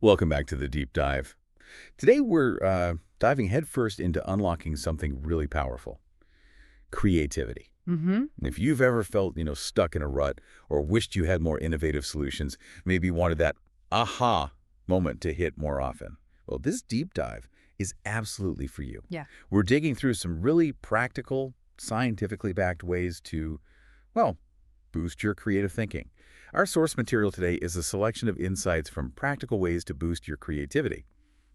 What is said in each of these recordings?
Welcome back to the deep dive. Today we're diving headfirst into unlocking something really powerful, creativity. Mm-hmm. If you've ever felt, stuck in a rut or wished you had more innovative solutions, maybe wanted that aha moment to hit more often, well, this deep dive is absolutely for you. Yeah. We're digging through some really practical, scientifically backed ways to, well, boost your creative thinking. Our source material today is a selection of insights from practical ways to boost your creativity.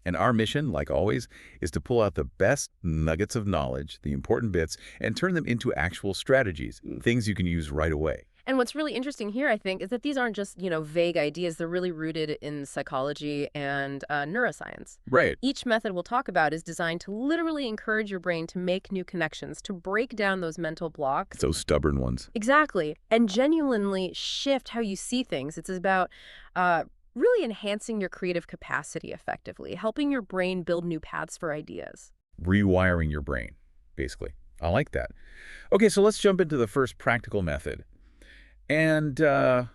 And our mission, like always, is to pull out the best nuggets of knowledge, the important bits, and turn them into actual strategies, things you can use right away. And what's really interesting here, I think, is that these aren't just, vague ideas. They're really rooted in psychology and neuroscience. Right. Each method we'll talk about is designed to literally encourage your brain to make new connections, to break down those mental blocks. Those stubborn ones. Exactly. And genuinely shift how you see things. It's about really enhancing your creative capacity effectively, helping your brain build new paths for ideas. Rewiring your brain, basically. I like that. Okay, so let's jump into the first practical method. And it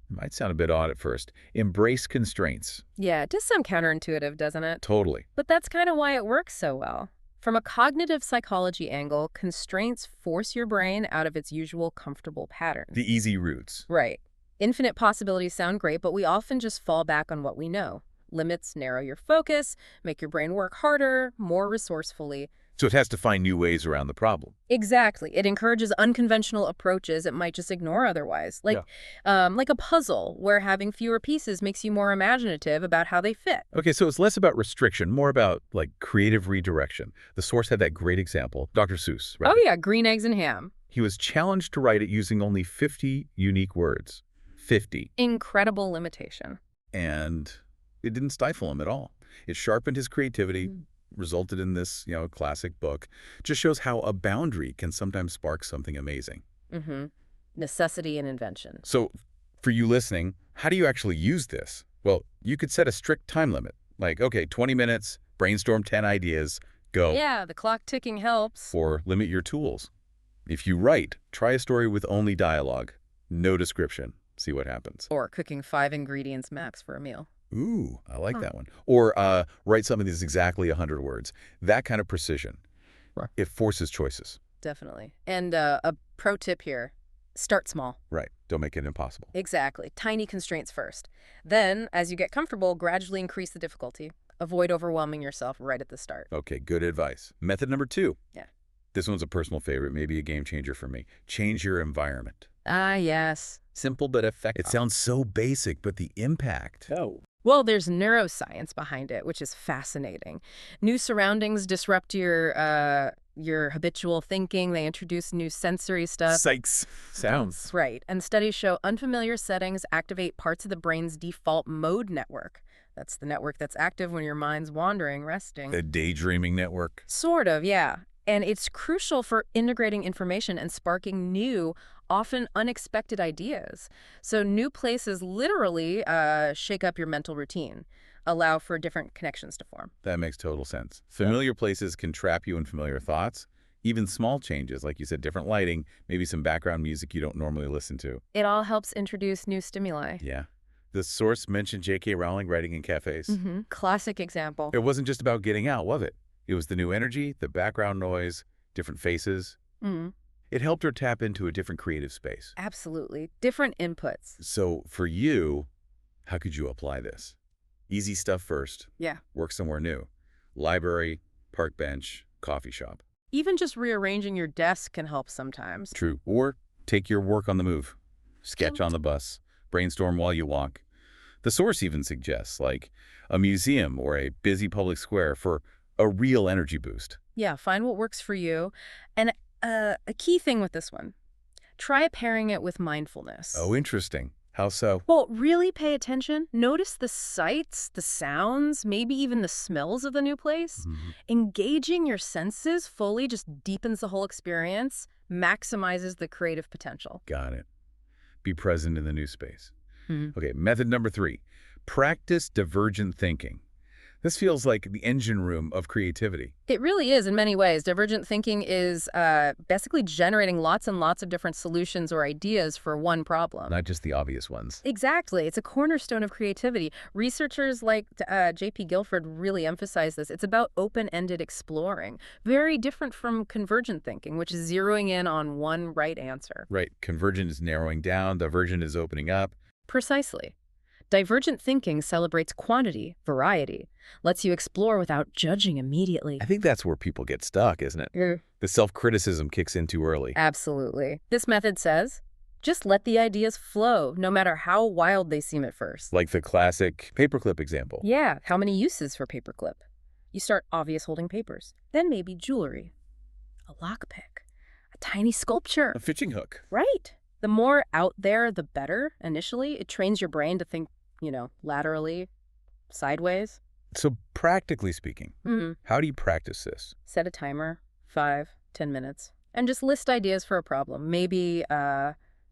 might sound a bit odd at first. Embrace constraints. Yeah, it does sound counterintuitive, doesn't it? Totally. But that's kind of why it works so well. From a cognitive psychology angle, constraints force your brain out of its usual comfortable patterns. The easy routes. Right. Infinite possibilities sound great, but we often just fall back on what we know. Limits narrow your focus, make your brain work harder, more resourcefully. So it has to find new ways around the problem. Exactly. It encourages unconventional approaches it might just ignore otherwise. Like a puzzle, where having fewer pieces makes you more imaginative about how they fit. Okay, so it's less about restriction, more about, like, creative redirection. The source had that great example, Dr. Seuss, right? Oh yeah, green eggs and ham. He was challenged to write it using only 50 unique words. 50. Incredible limitation. And it didn't stifle him at all. It sharpened his creativity, resulted in this, classic book. Just shows how a boundary can sometimes spark something amazing. Mm-hmm. Necessity and invention. So for you listening, how do you actually use this? Well, you could set a strict time limit. Like, okay, 20 minutes, brainstorm 10 ideas, go. Yeah, the clock ticking helps. Or limit your tools. If you write, try a story with only dialogue, no description. See what happens. Or cooking 5 ingredients max for a meal. Ooh, I like that one. Or write something that's exactly 100 words. That kind of precision. Right. It forces choices. Definitely. And a pro tip here, start small. Right. Don't make it impossible. Exactly. Tiny constraints first. Then, as you get comfortable, gradually increase the difficulty. Avoid overwhelming yourself right at the start. Okay, good advice. Method number 2. Yeah. This one's a personal favorite, maybe a game changer for me. Change your environment. Ah, yes. Simple but effective. It sounds so basic, but the impact. Oh. Well, there's neuroscience behind it, which is fascinating. New surroundings disrupt your habitual thinking. They introduce new sensory stuff. Sykes. Sounds. Right. And studies show unfamiliar settings activate parts of the brain's default mode network. That's the network that's active when your mind's wandering, resting. The daydreaming network. Sort of, yeah. And it's crucial for integrating information and sparking new, often unexpected ideas. So new places literally shake up your mental routine, allow for different connections to form. That makes total sense. Familiar places can trap you in familiar thoughts. Even small changes, like you said, different lighting, maybe some background music you don't normally listen to. It all helps introduce new stimuli. Yeah. The source mentioned J.K. Rowling writing in cafes. Mm-hmm. Classic example. It wasn't just about getting out, was it? It was the new energy, the background noise, different faces. Mm-hmm. It helped her tap into a different creative space. Absolutely. Different inputs. So for you, how could you apply this? Easy stuff first. Yeah. Work somewhere new. Library, park bench, coffee shop. Even just rearranging your desk can help sometimes. True. Or take your work on the move. Sketch on the bus. Brainstorm while you walk. The source even suggests, like, a museum or a busy public square for a real energy boost. Yeah, find what works for you. And a key thing with this one, try pairing it with mindfulness. Oh, interesting. How so? Well, really pay attention. Notice the sights, the sounds, maybe even the smells of the new place. Mm-hmm. Engaging your senses fully just deepens the whole experience, maximizes the creative potential. Got it. Be present in the new space. Mm-hmm. Okay, method number 3. Practice divergent thinking. This feels like the engine room of creativity. It really is in many ways. Divergent thinking is basically generating lots and lots of different solutions or ideas for one problem. Not just the obvious ones. Exactly. It's a cornerstone of creativity. Researchers like J.P. Guilford really emphasize this. It's about open-ended exploring, very different from convergent thinking, which is zeroing in on one right answer. Right. Convergent is narrowing down, divergent is opening up. Precisely. Divergent thinking celebrates quantity, variety, lets you explore without judging immediately. I think that's where people get stuck, isn't it? The self-criticism kicks in too early. Absolutely. This method says, just let the ideas flow, no matter how wild they seem at first. Like the classic paperclip example. Yeah, how many uses for paperclip? You start obvious holding papers, then maybe jewelry, a lockpick, a tiny sculpture. A fishing hook. Right. The more out there, the better. Initially, it trains your brain to think, laterally, sideways. So practically speaking, Mm-hmm. how do you practice this? Set a timer, 5, 10 minutes, and just list ideas for a problem. Maybe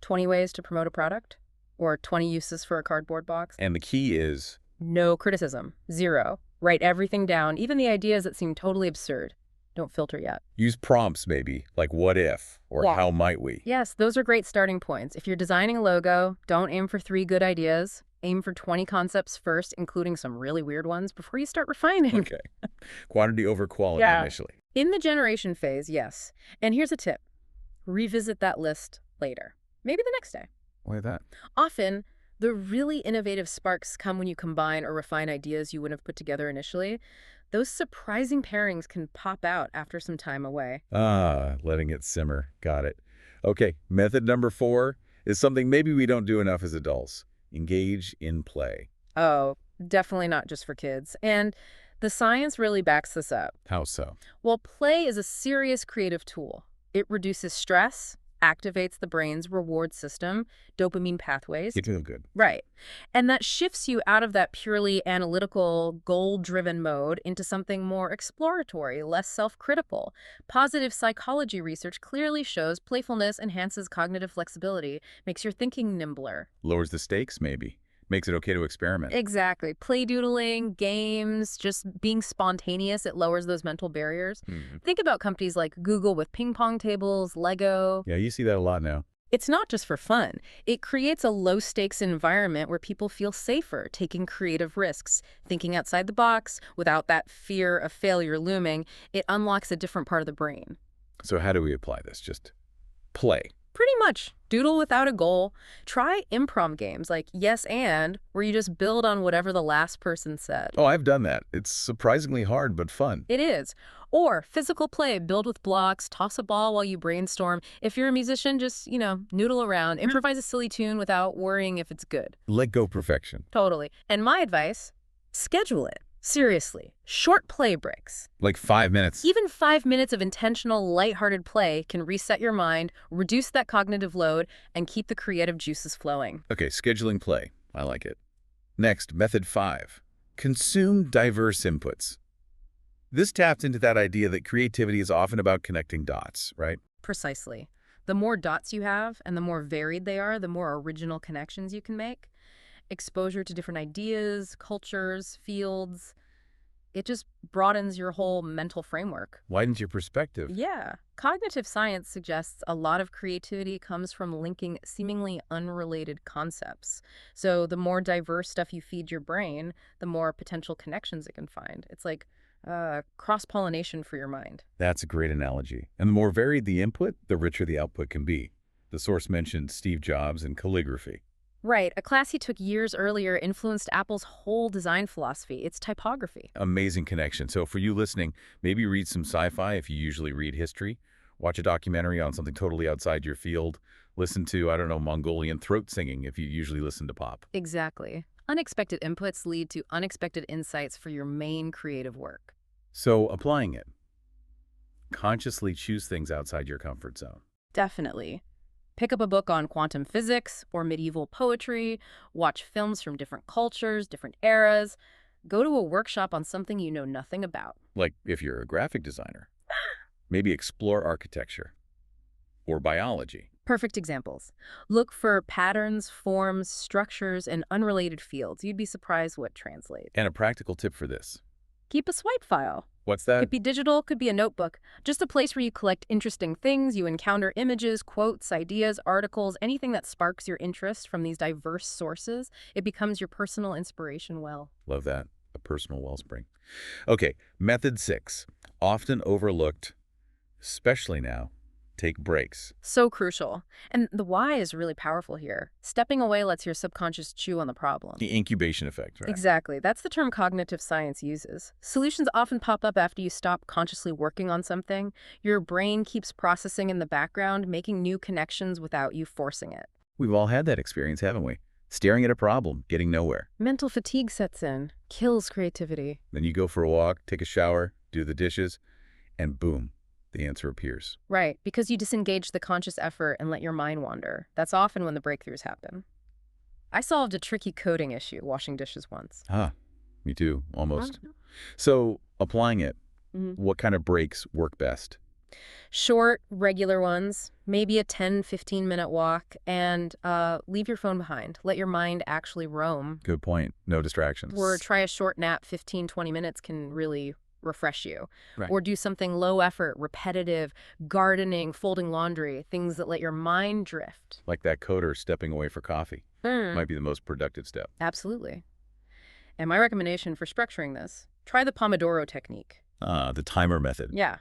20 ways to promote a product or 20 uses for a cardboard box. And the key is, No criticism. 0. Write everything down, even the ideas that seem totally absurd. Don't filter yet. use prompts maybe, like what if, or Yeah. how might we? Yes, those are great starting points. If you're designing a logo, don't aim for 3 good ideas. Aim for 20 concepts first, including some really weird ones, before you start refining. Okay. Quantity over quality Yeah. initially. In the generation phase, yes. And here's a tip. Revisit that list later. Maybe the next day. Why that? Often, the really innovative sparks come when you combine or refine ideas you wouldn't have put together initially. Those surprising pairings can pop out after some time away. Letting it simmer. Got it. Okay, method number 4 is something maybe we don't do enough as adults. Engage in play. Oh, definitely not just for kids. And the science really backs this up. How so? Well, play is a serious creative tool. It reduces stress, activates the brain's reward system, dopamine pathways. You feel good. Right. And that shifts you out of that purely analytical, goal-driven mode into something more exploratory, less self-critical. Positive psychology research clearly shows playfulness enhances cognitive flexibility, makes your thinking nimbler. Lowers the stakes maybe. Makes it okay to experiment. Exactly. Play doodling, games, just being spontaneous, it lowers those mental barriers. Think about companies like Google with ping pong tables, Lego. Yeah, you see that a lot now. It's not just for fun. It creates a low-stakes environment where people feel safer taking creative risks, thinking outside the box without that fear of failure looming. It unlocks a different part of the brain. So how do we apply this? Just play. Pretty much. Doodle without a goal. Try improv games like Yes and, where you just build on whatever the last person said. Oh, I've done that. It's surprisingly hard, but fun. It is. Or physical play, build with blocks, toss a ball while you brainstorm. If you're a musician, just, noodle around, improvise a silly tune without worrying if it's good. Let go perfection. Totally. And my advice, schedule it. Seriously. Short play breaks. Like 5 minutes. Even 5 minutes of intentional, lighthearted play can reset your mind, reduce that cognitive load, and keep the creative juices flowing. Okay, scheduling play. I like it. Next, method 5. Consume diverse inputs. This taps into that idea that creativity is often about connecting dots, right? Precisely. The more dots you have and the more varied they are, the more original connections you can make. Exposure to different ideas, cultures, fields. It just broadens your whole mental framework. Widens your perspective. Yeah. Cognitive science suggests a lot of creativity comes from linking seemingly unrelated concepts. So the more diverse stuff you feed your brain, the more potential connections it can find. It's like cross-pollination for your mind. That's a great analogy. And the more varied the input, the richer the output can be. The source mentioned Steve Jobs and calligraphy. Right. A class he took years earlier influenced Apple's whole design philosophy. It's typography. Amazing connection. So for you listening, maybe read some sci-fi if you usually read history. Watch a documentary on something totally outside your field. Listen to, Mongolian throat singing if you usually listen to pop. Exactly. Unexpected inputs lead to unexpected insights for your main creative work. So applying it. Consciously choose things outside your comfort zone. Definitely. Pick up a book on quantum physics or medieval poetry, watch films from different cultures, different eras, go to a workshop on something you know nothing about. Like if you're a graphic designer. Maybe explore architecture or biology. Perfect examples. Look for patterns, forms, structures, in unrelated fields. You'd be surprised what translates. And a practical tip for this. Keep a swipe file. What's that? Could be digital, could be a notebook. Just a place where you collect interesting things, you encounter images, quotes, ideas, articles, anything that sparks your interest from these diverse sources. It becomes your personal inspiration well. Love that. A personal wellspring. Okay, method 6. Often overlooked, especially now, take breaks. So crucial. And the why is really powerful here. Stepping away lets your subconscious chew on the problem. The incubation effect, right? Exactly. That's the term cognitive science uses. Solutions often pop up after you stop consciously working on something. Your brain keeps processing in the background, making new connections without you forcing it. We've all had that experience, haven't we? Staring at a problem, getting nowhere. Mental fatigue sets in, kills creativity. Then you go for a walk, take a shower, do the dishes, and boom, the answer appears. Right, because you disengage the conscious effort and let your mind wander. That's often when the breakthroughs happen. I solved a tricky coding issue washing dishes once. Ah, me too, almost. So, applying it, what kind of breaks work best? Short, regular ones, maybe a 10-15-minute walk, and leave your phone behind. Let your mind actually roam. Good point. No distractions. Or try a short nap, 15-20 minutes can really refresh you. Right. Or do something low effort, repetitive, gardening, folding laundry, things that let your mind drift. Like that coder stepping away for coffee. Might be the most productive step. Absolutely. And my recommendation for structuring this, try the Pomodoro technique. The timer method. Yeah.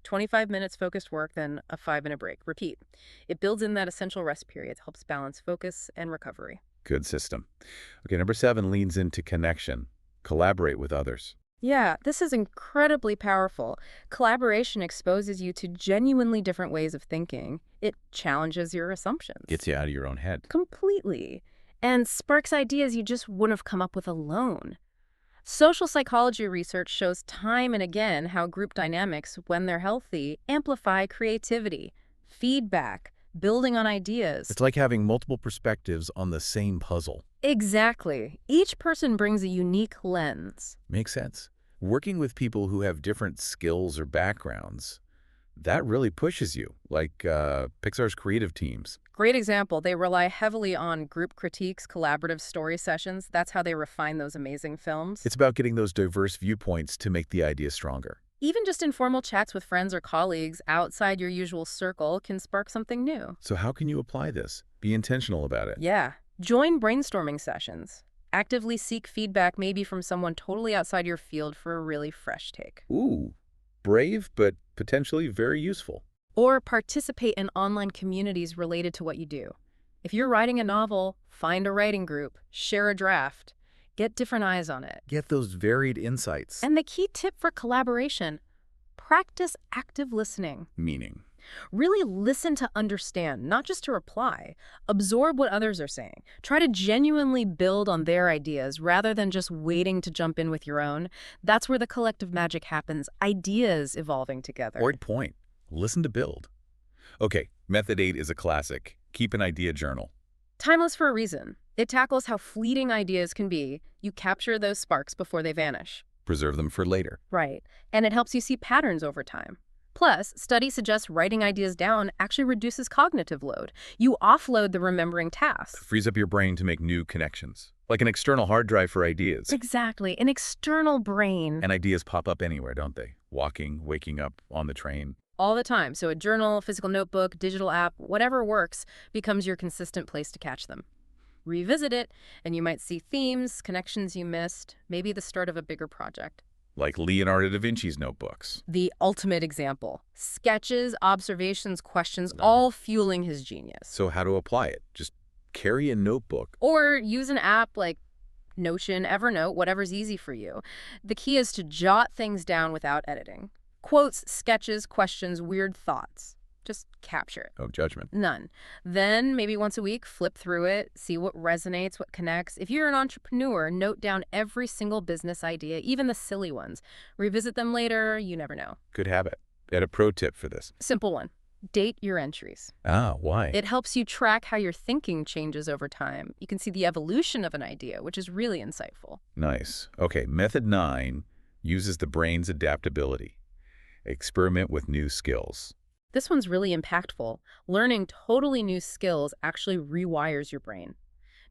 25 minutes focused work, then a 5-minute break. Repeat. It builds in that essential rest period, helps balance focus and recovery. Good system. Okay, number 7 leans into connection. Collaborate with others. Yeah, this is incredibly powerful. Collaboration exposes you to genuinely different ways of thinking. It challenges your assumptions. Gets you out of your own head. Completely. And sparks ideas you just wouldn't have come up with alone. Social psychology research shows time and again how group dynamics, when they're healthy, amplify creativity, feedback, building on ideas. It's like having multiple perspectives on the same puzzle. Exactly. Each person brings a unique lens. Makes sense. Working with people who have different skills or backgrounds, that really pushes you, like Pixar's creative teams. Great example. They rely heavily on group critiques, collaborative story sessions. That's how they refine those amazing films. It's about getting those diverse viewpoints to make the idea stronger. Even just informal chats with friends or colleagues outside your usual circle can spark something new. So how can you apply this? Be intentional about it. Yeah. Join brainstorming sessions. Actively seek feedback maybe from someone totally outside your field for a really fresh take. Ooh, brave, but potentially very useful. Or participate in online communities related to what you do. If you're writing a novel, find a writing group, share a draft, get different eyes on it. Get those varied insights. And the key tip for collaboration, practice active listening. Meaning. Really listen to understand, not just to reply. Absorb what others are saying. Try to genuinely build on their ideas rather than just waiting to jump in with your own. That's where the collective magic happens, ideas evolving together. Great point. Listen to build. Okay, method 8 is a classic. Keep an idea journal. Timeless for a reason. It tackles how fleeting ideas can be. You capture those sparks before they vanish. Preserve them for later. Right. And it helps you see patterns over time. Plus, studies suggest writing ideas down actually reduces cognitive load. You offload the remembering tasks. Frees up your brain to make new connections. Like an external hard drive for ideas. Exactly. An external brain. And ideas pop up anywhere, don't they? Walking, waking up, on the train. All the time. So a journal, physical notebook, digital app, whatever works becomes your consistent place to catch them. Revisit it, and you might see themes, connections you missed, maybe the start of a bigger project. Like Leonardo da Vinci's notebooks. The ultimate example. Sketches, observations, questions, all fueling his genius. So how to apply it? Just carry a notebook. Or use an app like Notion, Evernote, whatever's easy for you. The key is to jot things down without editing. Quotes, sketches, questions, weird thoughts. Just capture it. No judgment. None. Then, maybe once a week, flip through it, see what resonates, what connects. If you're an entrepreneur, note down every single business idea, even the silly ones. Revisit them later, you never know. Good habit. Add a pro tip for this. Simple one. Date your entries. Ah, why? It helps you track how your thinking changes over time. You can see the evolution of an idea, which is really insightful. Nice. Okay, method 9 uses the brain's adaptability. Experiment with new skills. This one's really impactful. Learning totally new skills actually rewires your brain.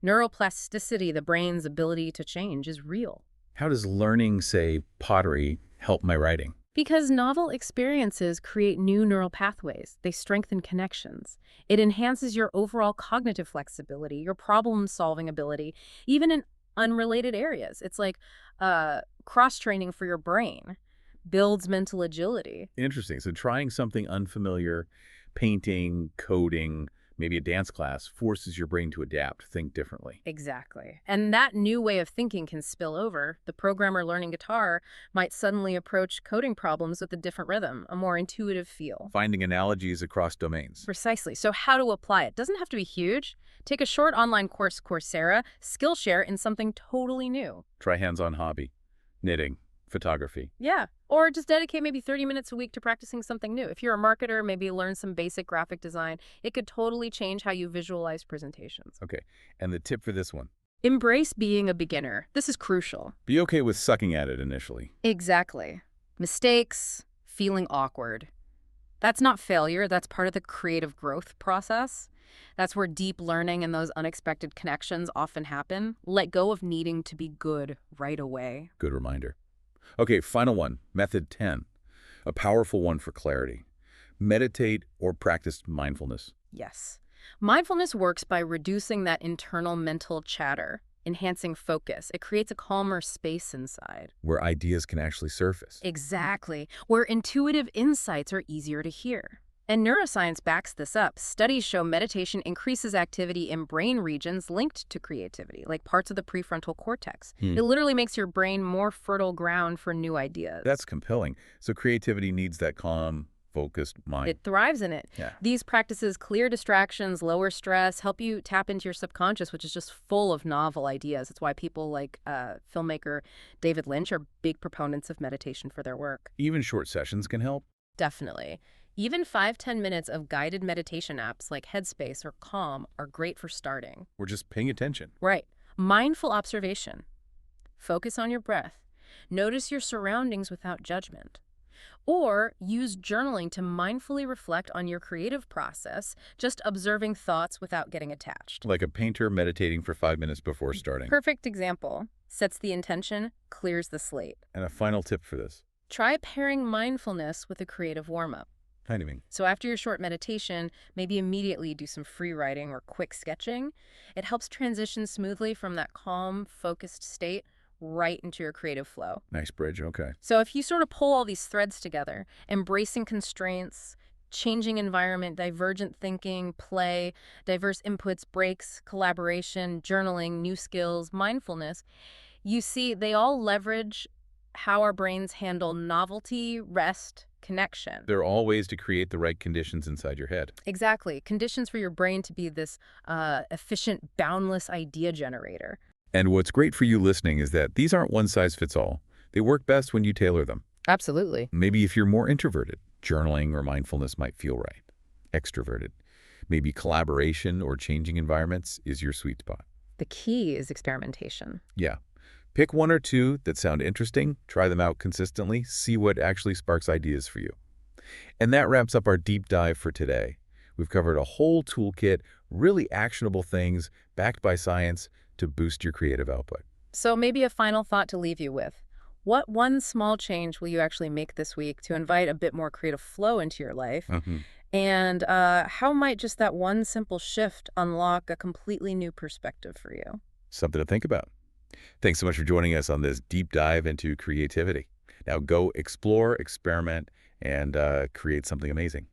Neuroplasticity, the brain's ability to change, is real. How does learning, say, pottery, help my writing? Because novel experiences create new neural pathways, they strengthen connections. It enhances your overall cognitive flexibility, your problem-solving ability, even in unrelated areas. It's like cross-training for your brain, builds mental agility. Interesting. So trying something unfamiliar, painting, coding, maybe a dance class, forces your brain to adapt, think differently. Exactly. And that new way of thinking can spill over. The programmer learning guitar might suddenly approach coding problems with a different rhythm, a more intuitive feel. Finding analogies across domains. Precisely. So how to apply it? Doesn't have to be huge. Take a short online course, Coursera, Skillshare in something totally new. Try hands-on hobby, knitting, photography. Yeah. Or just dedicate maybe 30 minutes a week to practicing something new. If you're a marketer, maybe learn some basic graphic design. It could totally change how you visualize presentations. Okay. And the tip for this one, Embrace being a beginner. This is crucial. be okay with sucking at it initially. Exactly. Mistakes, feeling awkward. That's not failure. That's part of the creative growth process. That's where deep learning and those unexpected connections often happen. Let go of needing to be good right away. Good reminder. Okay, final one, method 10, a powerful one for clarity. Meditate or practice mindfulness. Yes. Mindfulness works by reducing that internal mental chatter, enhancing focus. It creates a calmer space inside. Where ideas can actually surface. Exactly. Where intuitive insights are easier to hear. And neuroscience backs this up. Studies show meditation increases activity in brain regions linked to creativity, like parts of the prefrontal cortex. It literally makes your brain more fertile ground for new ideas. That's compelling. So creativity needs that calm, focused mind. It thrives in it. Yeah. These practices clear distractions, lower stress, help you tap into your subconscious, which is just full of novel ideas. It's why people like filmmaker David Lynch are big proponents of meditation for their work. Even short sessions can help. Definitely. Even 5–10 minutes of guided meditation apps like Headspace or Calm are great for starting. We're just paying attention. Right. Mindful observation. Focus on your breath. Notice your surroundings without judgment. Or use journaling to mindfully reflect on your creative process, just observing thoughts without getting attached. Like a painter meditating for 5 minutes before starting. Perfect example. Sets the intention, clears the slate. And a final tip for this. Try pairing mindfulness with a creative warm-up. How do you mean? So after your short meditation, maybe immediately do some free writing or quick sketching. It helps transition smoothly from that calm, focused state right into your creative flow. Nice bridge, okay. So if you sort of pull all these threads together, embracing constraints, changing environment, divergent thinking, play, diverse inputs, breaks, collaboration, journaling, new skills, mindfulness, you see they all leverage how our brains handle novelty, rest, connection. There are all ways to create the right conditions inside your head. Exactly. Conditions for your brain to be this efficient, boundless idea generator. And what's great for you listening is that these aren't one-size-fits-all. They work best when you tailor them. Absolutely. Maybe if you're more introverted, journaling or mindfulness might feel right. Extroverted, maybe collaboration or changing environments is your sweet spot. The key is experimentation. Yeah. Pick one or two that sound interesting, try them out consistently, see what actually sparks ideas for you. And that wraps up our deep dive for today. We've covered a whole toolkit, really actionable things backed by science to boost your creative output. So maybe a final thought to leave you with. What one small change will you actually make this week to invite a bit more creative flow into your life? And how might just that one simple shift unlock a completely new perspective for you? Something to think about. Thanks so much for joining us on this deep dive into creativity. Now go explore, experiment, and create something amazing.